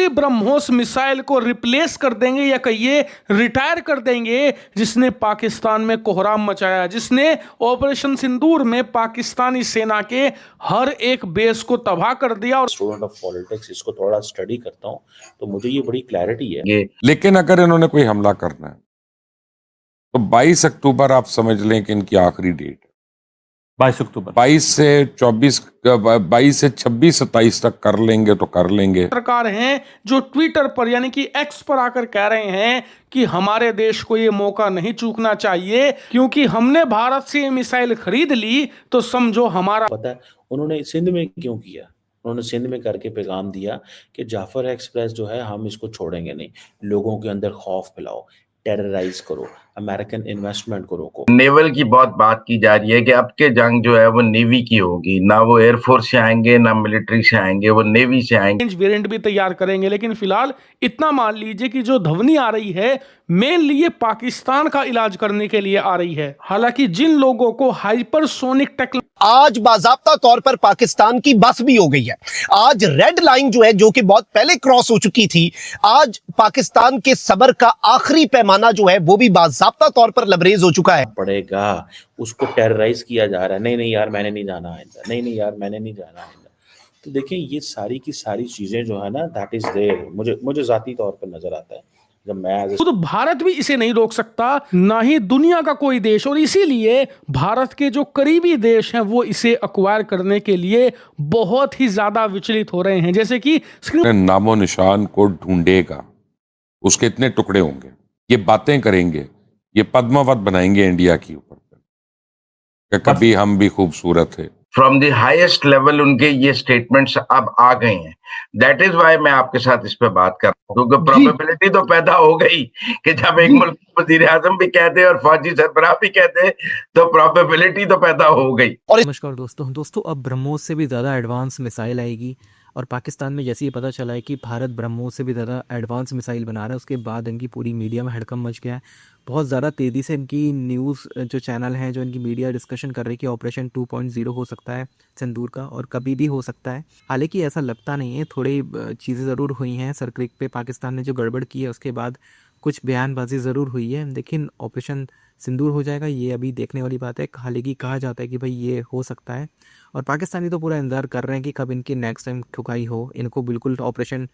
उसी ब्रह्मोस मिसाइल को रिप्लेस कर देंगे या कहिए रिटायर कर देंगे जिसने पाकिस्तान में कोहराम मचाया, जिसने ऑपरेशन सिंदूर में पाकिस्तानी सेना के हर एक बेस को तबाह कर दिया। और स्टूडेंट ऑफ पॉलिटिक्स इसको थोड़ा स्टडी करता हूं तो मुझे ये बड़ी क्लैरिटी है। लेकिन अगर इन्होंने कोई हमला करना है तो 22 अक्टूबर आप समझ लें कि इनकी आखिरी डेट है। 22 अक्टूबर 22 से 26 27 तक कर लेंगे तो कर लेंगे। सरकार हैं जो ट्विटर पर यानी कि एक्स पर आकर कह रहे हैं कि हमारे देश को ये मौका नहीं चूकना चाहिए क्योंकि हमने भारत से ये मिसाइल खरीद ली तो समझो हमारा। पता है उन्होंने सिंध में क्यों किया? उन्होंने सिंध में करके पैगाम दिया कि जाफर एक्सप्रेस जो है हम इसको छोड़ेंगे नहीं, लोगों के अंदर खौफ फैलाओ, टेरराइज करो, अमेरिकन इन्वेस्टमेंट को रोको। नेवल की बहुत बात की जा रही है कि अब के जंग जो है वो नेवी की होगी, ना वो एयरफोर्स से आएंगे ना मिलिट्री से आएंगे, वो नेवी से आएंगे। वेरिएंट भी तैयार करेंगे, लेकिन फिलहाल इतना मान लीजिए कि जो ध्वनि आ रही है मेनली ये पाकिस्तान का इलाज करने के लिए आ रही है। हालांकि जिन लोगों को हाइपरसोनिक टेक्नोलॉजी आज बाज़ाब्ता तौर पर पाकिस्तान की बस भी हो गई है। आज रेड लाइन जो है जो कि बहुत पहले क्रॉस हो चुकी थी, आज पाकिस्तान के सबर का आखिरी पैमाना जो है वो भी बाज़ाब्ता तौर पर लबरेज हो चुका है। पड़ेगा उसको टेरराइज किया जा रहा है, नहीं नहीं यार मैंने नहीं जाना आइंदा, नहीं नहीं यार मैंने नहीं जाना आइंदा। तो देखिए ये सारी की सारी चीजें जो है ना दैट इज देयर, मुझे जाती तौर पर नजर आता है जब मैं तो भारत भी इसे नहीं रोक सकता, ना ही दुनिया का कोई देश, और इसीलिए भारत के जो करीबी देश हैं वो इसे एक्वायर करने के लिए बहुत ही ज्यादा विचलित हो रहे हैं। जैसे कि नामो निशान को ढूंढेगा, उसके इतने टुकड़े होंगे, ये बातें करेंगे, ये पद्मावत बनाएंगे इंडिया के ऊपर कि कभी हम भी खूबसूरत है। फ्रॉम द हाईएस्ट लेवल उनके ये स्टेटमेंट्स अब आ गए हैं। दैट इज वाई मैं आपके साथ इस पे बात कर रहा हूँ, क्योंकि प्रोबेबिलिटी तो पैदा हो गई कि जब एक मुल्क वजीर आजम भी कहते और फौजी सरबराह भी कहते तो प्रोबेबिलिटी तो पैदा हो गई। नमस्कार दोस्तों, अब ब्रह्मोस से भी ज़्यादा एडवांस मिसाइल आएगी और पाकिस्तान में जैसे ही पता चला है कि भारत ब्रह्मोस से भी ज़्यादा एडवांस मिसाइल बना रहा है, उसके बाद इनकी पूरी मीडिया में हड़कंप मच गया है। बहुत ज़्यादा तेज़ी से इनकी न्यूज़ जो चैनल हैं, जो इनकी मीडिया डिस्कशन कर रही है कि ऑपरेशन 2.0 हो सकता है सिंदूर का, और कभी भी हो सकता है। हालांकि ऐसा लगता नहीं है, थोड़ी चीज़ें ज़रूर हुई हैं सरक्रिक पे, पाकिस्तान ने जो गड़बड़ की है उसके बाद कुछ बयानबाजी ज़रूर हुई है, लेकिन ऑपरेशन सिंदूर हो जाएगा ये अभी देखने वाली बात है। हालांकि कहा जाता है कि भाई ये हो सकता है, और पाकिस्तानी तो पूरा इंतज़ार कर रहे हैं कि कब इनकी नेक्स्ट टाइम ठुकाई हो। इनको बिल्कुल ऑपरेशन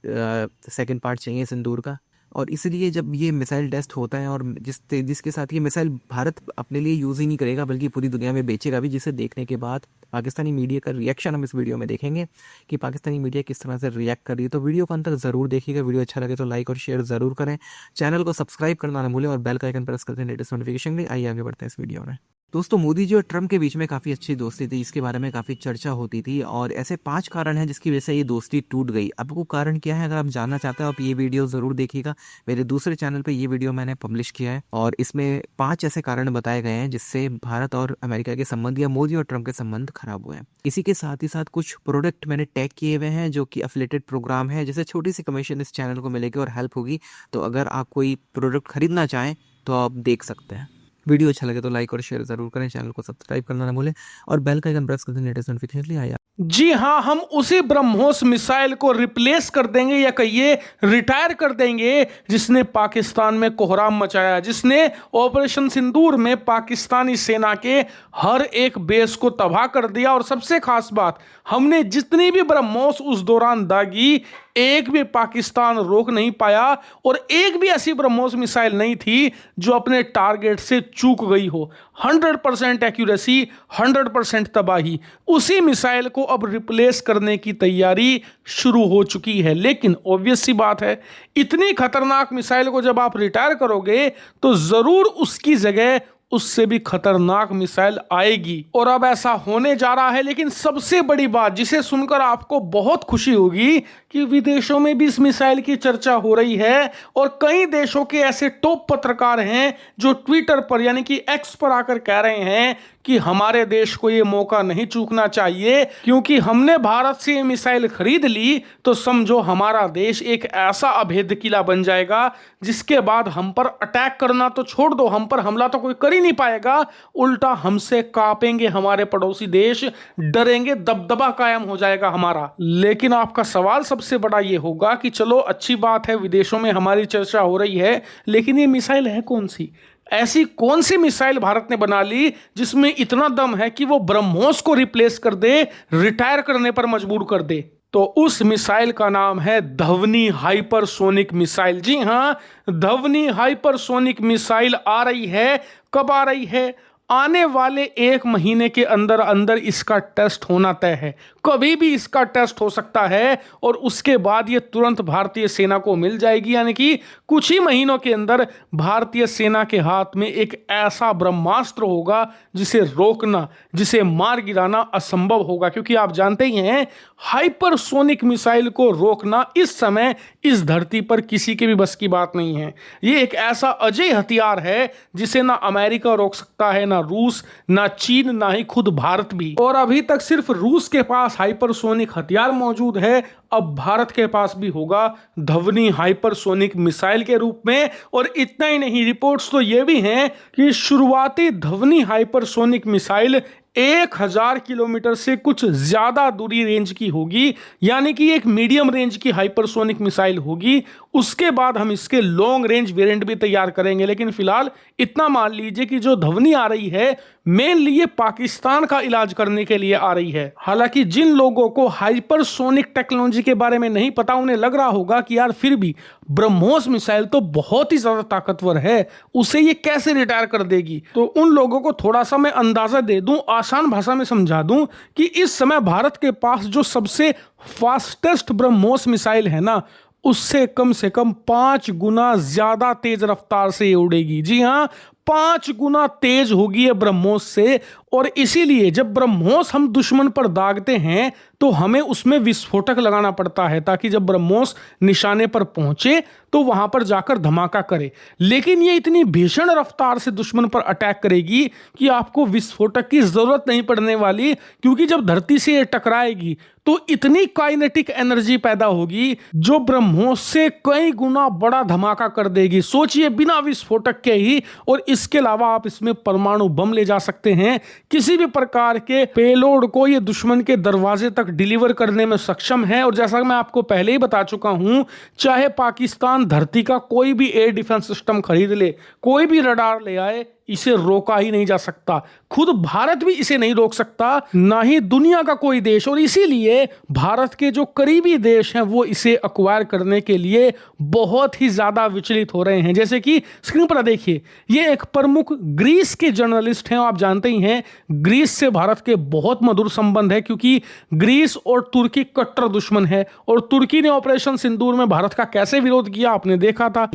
सेकंड पार्ट चाहिए सिंदूर का, और इसलिए जब ये मिसाइल टेस्ट होता है और जिसके साथ ये मिसाइल भारत अपने लिए यूज़ ही नहीं करेगा बल्कि पूरी दुनिया में बेचेगा भी, जिसे देखने के बाद पाकिस्तानी मीडिया का रिएक्शन हम इस वीडियो में देखेंगे कि पाकिस्तानी मीडिया किस तरह से रिएक्ट कर रही है। तो वीडियो को अंत तक ज़रूर देखिएगा। वीडियो अच्छा लगे तो लाइक और शेयर ज़रूर करें, चैनल को सब्सक्राइब करना ना भूलें और बेल का आइकन प्रेस करते हैं लेटेस्ट नोटिफिकेशन के लिए। आइए आगे बढ़ते हैं इस वीडियो में। दोस्तों, मोदी जी और ट्रम्प के बीच में काफ़ी अच्छी दोस्ती थी, इसके बारे में काफ़ी चर्चा होती थी, और ऐसे 5 कारण हैं जिसकी वजह से ये दोस्ती टूट गई। अब वो कारण क्या है, अगर आप जानना चाहते हो आप ये वीडियो ज़रूर देखिएगा। मेरे दूसरे चैनल पे ये वीडियो मैंने पब्लिश किया है और इसमें 5 ऐसे कारण बताए गए हैं जिससे भारत और अमेरिका के संबंध या मोदी और ट्रम्प के संबंध खराब हुए हैं। इसी के साथ ही साथ कुछ प्रोडक्ट मैंने टैग किए हुए हैं जो कि एफिलिएटेड प्रोग्राम है, जैसे छोटी सी कमीशन इस चैनल को मिलेगी और हेल्प होगी। तो अगर आप कोई प्रोडक्ट खरीदना चाहें तो आप देख सकते हैं। वीडियो अच्छा लगे तो लाइक और शेयर ज़रूर करें, चैनल को सब्सक्राइब करना ना भूलें और बेल का आइकन प्रेस कर दें लेटेस्ट नोटिफिकेशन के लिए। आया जी हाँ, हम उसी ब्रह्मोस मिसाइल को रिप्लेस कर देंगे या कहिए रिटायर कर देंगे जिसने पाकिस्तान में कोहराम मचाया, जिसने ऑपरेशन सिंदूर में पाकिस्तानी सेना के हर एक बेस को तबाह कर दिया। और सबसे खास बात, हमने जितनी भी ब्रह्मोस उस दौरान दागी, एक भी पाकिस्तान रोक नहीं पाया और एक भी ऐसी ब्रह्मोस मिसाइल नहीं थी जो अपने टारगेट से चूक गई हो। 100% एक्यूरेसी, 100% तबाही। उसी मिसाइल को अब रिप्लेस करने की तैयारी शुरू हो चुकी है। लेकिन ऑब्वियस सी बात है, इतनी खतरनाक मिसाइल को जब आप रिटायर करोगे तो ज़रूर उसकी जगह उससे भी खतरनाक मिसाइल आएगी, और अब ऐसा होने जा रहा है। लेकिन सबसे बड़ी बात जिसे सुनकर आपको बहुत खुशी होगी कि विदेशों में भी इस मिसाइल की चर्चा हो रही है और कई देशों के ऐसे टॉप पत्रकार हैं जो ट्विटर पर यानी कि एक्स पर आकर कह रहे हैं कि हमारे देश को ये मौका नहीं चूकना चाहिए, क्योंकि हमने भारत से ये मिसाइल खरीद ली तो समझो हमारा देश एक ऐसा अभेद्य किला बन जाएगा जिसके बाद हम पर अटैक करना तो छोड़ दो, हम पर हमला तो कोई कर ही नहीं पाएगा, उल्टा हमसे कांपेंगे हमारे पड़ोसी देश, डरेंगे, दबदबा कायम हो जाएगा हमारा। लेकिन आपका सवाल सबसे बड़ा ये होगा कि चलो अच्छी बात है, विदेशों में हमारी चर्चा हो रही है, लेकिन ये मिसाइल है कौन सी? ऐसी कौन सी मिसाइल भारत ने बना ली जिसमें इतना दम है कि वो ब्रह्मोस को रिप्लेस कर दे, रिटायर करने पर मजबूर कर दे? तो उस मिसाइल का नाम है धवनी हाइपरसोनिक मिसाइल। जी हां, धवनी हाइपरसोनिक मिसाइल आ रही है। कब आ रही है? आने वाले 1 महीने के अंदर अंदर इसका टेस्ट होना तय है। कभी भी इसका टेस्ट हो सकता है और उसके बाद ये तुरंत भारतीय सेना को मिल जाएगी, यानी कि कुछ ही महीनों के अंदर भारतीय सेना के हाथ में एक ऐसा ब्रह्मास्त्र होगा जिसे रोकना, जिसे मार गिराना असंभव होगा, क्योंकि आप जानते ही हैं हाइपरसोनिक मिसाइल को रोकना इस समय इस धरती पर किसी के भी बस की बात नहीं है। ये एक ऐसा अजय हथियार है जिसे ना अमेरिका रोक सकता है, ना रूस, ना चीन, ना ही खुद भारत भी। और अभी तक सिर्फ रूस के पास हाइपरसोनिक हथियार मौजूद है, अब भारत के पास भी होगा धवनी हाइपरसोनिक मिसाइल के रूप में। और इतना ही नहीं, रिपोर्ट्स तो ये भी हैं कि शुरुआती धवनी हाइपरसोनिक मिसाइल 1000 किलोमीटर से कुछ ज्यादा दूरी रेंज की होगी, यानी कि एक मीडियम रेंज की हाइपरसोनिक मिसाइल होगी। उसके बाद हम इसके लॉन्ग रेंज वेरिएंट भी तैयार करेंगे, लेकिन फिलहाल इतना मान लीजिए कि जो धवनी आ रही है मेनली ये पाकिस्तान का इलाज करने के लिए आ रही है। हालांकि जिन लोगों को हाइपरसोनिक टेक्नोलॉजी के बारे में नहीं पता, उन्हें लग रहा होगा कि यार फिर भी ब्रह्मोस मिसाइल तो बहुत ही ज्यादा ताकतवर है, उसे ये कैसे रिटायर कर देगी? तो उन लोगों को थोड़ा सा मैं अंदाजा दे दूं, आसान भाषा में समझा दूं कि इस समय भारत के पास जो सबसे फास्टेस्ट ब्रह्मोस मिसाइल है ना, उससे कम से कम 5 गुना ज्यादा तेज रफ्तार से ये उड़ेगी। जी हां, 5 गुना तेज होगी ये ब्रह्मोस से। और इसीलिए जब ब्रह्मोस हम दुश्मन पर दागते हैं तो हमें उसमें विस्फोटक लगाना पड़ता है, ताकि जब ब्रह्मोस निशाने पर पहुंचे तो वहां पर जाकर धमाका करे। लेकिन ये इतनी भीषण रफ्तार से दुश्मन पर अटैक करेगी कि आपको विस्फोटक की जरूरत नहीं पड़ने वाली, क्योंकि जब धरती से ये टकराएगी तो इतनी काइनेटिक एनर्जी पैदा होगी जो ब्रह्मोस से कई गुना बड़ा धमाका कर देगी। सोचिए, बिना विस्फोटक के ही। और इसके अलावा आप इसमें परमाणु बम ले जा सकते हैं, किसी भी प्रकार के पेलोड को ये दुश्मन के दरवाजे तक डिलीवर करने में सक्षम है। और जैसा मैं आपको पहले ही बता चुका हूं, चाहे पाकिस्तान धरती का कोई भी एयर डिफेंस सिस्टम खरीद ले, कोई भी रडार ले आए, इसे रोका ही नहीं जा सकता। खुद भारत भी इसे नहीं रोक सकता, ना ही दुनिया का कोई देश। और इसीलिए भारत के जो करीबी देश हैं वो इसे एक्वायर करने के लिए बहुत ही ज्यादा विचलित हो रहे हैं। जैसे कि स्क्रीन पर देखिए, ये एक प्रमुख ग्रीस के जर्नलिस्ट हैं। आप जानते ही हैं ग्रीस से भारत के बहुत मधुर संबंध है, क्योंकि ग्रीस और तुर्की कट्टर दुश्मन है। और तुर्की ने ऑपरेशन सिंदूर में भारत का कैसे विरोध किया आपने देखा था।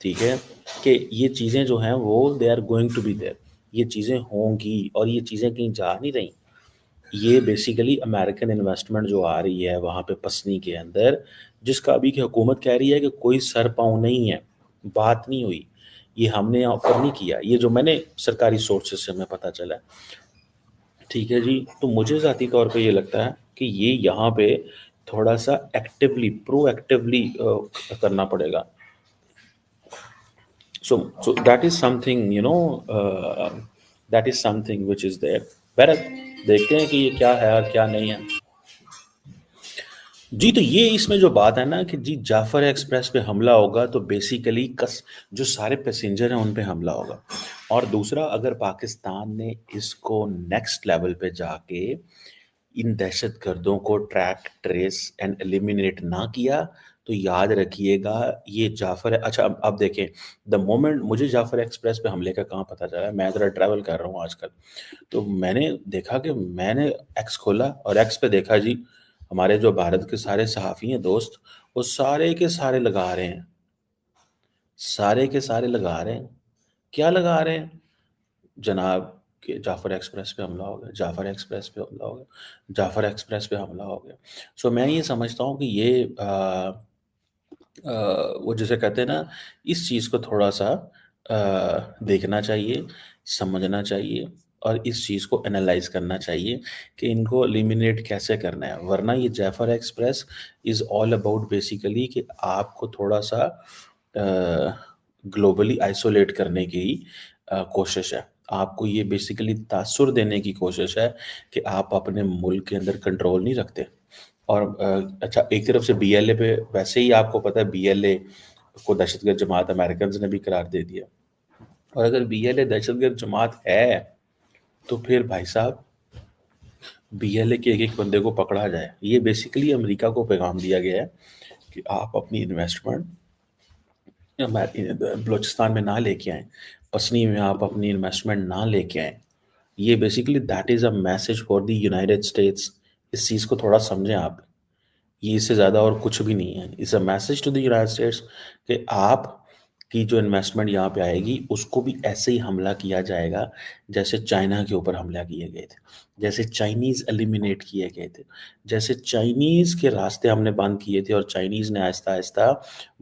ठीक है कि ये चीज़ें जो हैं वो they are going to be there, ये चीज़ें होंगी और ये चीज़ें कहीं जा नहीं रही। ये बेसिकली अमेरिकन इन्वेस्टमेंट जो आ रही है वहाँ पे पसनी के अंदर, जिसका अभी की हुकूमत कह रही है कि कोई सर पाँव नहीं है, बात नहीं हुई, ये हमने ऑफर नहीं किया, ये जो मैंने सरकारी सोर्सेज से हमें पता चला। ठीक है जी, तो मुझे ज़ाती तौर पे ये लगता है कि ये यहाँ पे थोड़ा सा एक्टिवली, प्रोएक्टिवली करना पड़ेगा। So that is something, that is something which is there. बहरहाल देखते हैं कि ये क्या है और क्या नहीं है जी। तो ये इसमें जो बात है ना कि जी जाफर एक्सप्रेस पे हमला होगा, तो बेसिकली जो सारे पैसेंजर हैं उन पे हमला होगा। और दूसरा, अगर पाकिस्तान ने इसको नेक्स्ट लेवल पे जाके इन दहशतगर्दों को ट्रैक, ट्रेस एंड एलिमिनेट ना किया, तो याद रखिएगा ये जाफर है। अच्छा, अब देखें, द मोमेंट मुझे जाफर एक्सप्रेस पे हमले का कहाँ पता चला, मैं ज़रा ट्रैवल कर रहा हूँ आजकल, तो मैंने देखा कि मैंने एक्स खोला और एक्स पे देखा जी हमारे जो भारत के सारे सहाफ़ी हैं दोस्त, वो सारे के सारे लगा रहे हैं, सारे के सारे लगा रहे हैं। क्या लगा रहे हैं जनाब? कि जाफर एक्सप्रेस पे हमला हो गया, जाफर एक्सप्रेस पे हमला हो गया, जाफर एक्सप्रेस पे हमला हो गया। सो मैं ये समझता हूँ कि ये वो जिसे कहते हैं ना, इस चीज़ को थोड़ा सा देखना चाहिए, समझना चाहिए और इस चीज़ को एनालाइज करना चाहिए कि इनको एलिमिनेट कैसे करना है। वरना ये Jaffar express is all about basically कि आपको थोड़ा सा ग्लोबली आइसोलेट करने की कोशिश है। आपको ये बेसिकली तासुर देने की कोशिश है कि आप अपने मुल्क के अंदर कंट्रोल नहीं रखते। और अच्छा, एक तरफ से बीएलए पे वैसे ही आपको पता है बीएलए को दहशतगर्द जमात अमेरिकन ने भी करार दे दिया। और अगर बीएलए दहशतगर्द जमात है तो फिर भाई साहब बीएलए के एक बंदे को पकड़ा जाए। ये बेसिकली अमेरिका को पैगाम दिया गया है कि आप अपनी इन्वेस्टमेंट बलूचिस्तान में ना लेके आए, पसनी में आप अपनी इन्वेस्टमेंट ना लेके आए। ये basically that is a message for the United states. इस चीज़ को थोड़ा समझें आप। ये इससे ज़्यादा और कुछ भी नहीं है। It's a message to the United States कि आप की जो इन्वेस्टमेंट यहाँ पे आएगी उसको भी ऐसे ही हमला किया जाएगा जैसे चाइना के ऊपर हमला किए गए थे, जैसे चाइनीज़ एलिमिनेट किए गए थे, जैसे चाइनीज़ के रास्ते हमने बंद किए थे और चाइनीज़ ने आहिस्ता आहिस्ता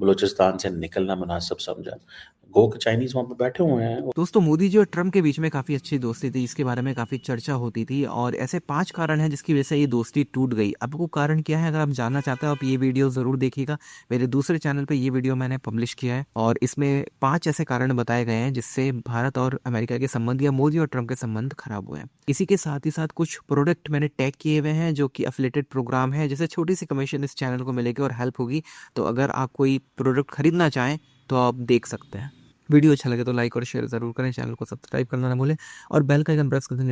बलूचिस्तान से निकलना मुनासिब समझा। गो के चाइनीज़ वहाँ पे बैठे हुए हैं। दोस्तों मोदी जी और ट्रम्प के बीच में काफ़ी अच्छी दोस्ती थी, इसके बारे में काफ़ी चर्चा होती थी और ऐसे 5 कारण हैं जिसकी वजह से ये दोस्ती टूट गई। अब वो कारण क्या है, अगर आप जानना चाहते हो आप ये वीडियो ज़रूर देखिएगा। मेरे दूसरे चैनल पे ये वीडियो मैंने पब्लिश किया है और इसमें 5 ऐसे कारण बताए गए हैं जिससे भारत और अमेरिका के संबंध या मोदी और ट्रम्प के संबंध खराब हुए हैं। इसी के साथ ही साथ कुछ प्रोडक्ट मैंने टैग किए हुए हैं जो कि एफिलिएटेड प्रोग्राम है, जैसे छोटी सी कमीशन इस चैनल को मिलेगी और हेल्प होगी। तो अगर आप कोई प्रोडक्ट खरीदना चाहें तो आप देख सकते हैं। वीडियो अच्छा लगे तो लाइक और शेयर ज़रूर करें, चैनल को सब्सक्राइब करना ना भूलें और बेल का आइकन प्रेस कर दें